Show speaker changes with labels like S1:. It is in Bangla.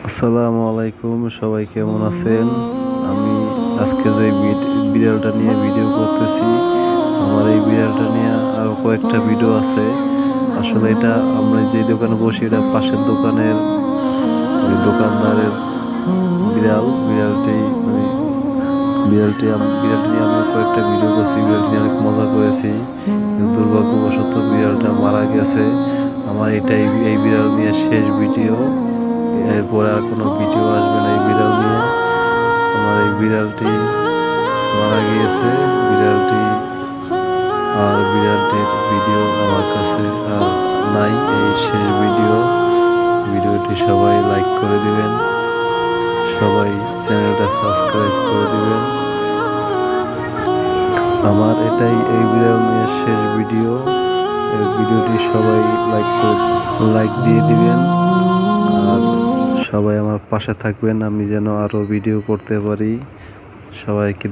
S1: আসসালামু আলাইকুম, সবাই কেমন আছেন? আমি আজকে যে বিড়ালটা নিয়ে ভিডিও করতেছি, আমার এই বিড়ালটা নিয়ে আরও কয়েকটা ভিডিও আছে। আসলে এটা আমরা যে দোকানে বসি, এটা পাশের দোকানের ওই দোকানদারের বিড়ালটি বিড়ালটি নিয়ে আমি কয়েকটা ভিডিও করছি। বিড়ালটি নিয়ে অনেক মজা করেছি, কিন্তু দুর্ভাগ্যবশত বিড়ালটা মারা গেছে। আমার এই বিড়াল নিয়ে শেষ ভিডিও। এরপরে আর কোনো ভিডিও আসবে না এই বিড়াল নিয়ে। আমার এই বিড়ালটি মারা গিয়েছে। বিড়ালটির ভিডিও আমার কাছে আর নাই। এই শেষ ভিডিওটি সবাই লাইক করে দিবেন, সবাই চ্যানেলটা সাবস্ক্রাইব করে দিবেন। আমার এই বিড়াল নিয়ে শেষ ভিডিও। এই ভিডিওটি সবাই লাইক দিয়ে দিবেন, আর সবাই আমার পাশে থাকবেন, আমি যেন আরো ভিডিও করতে পারি। সবাইকে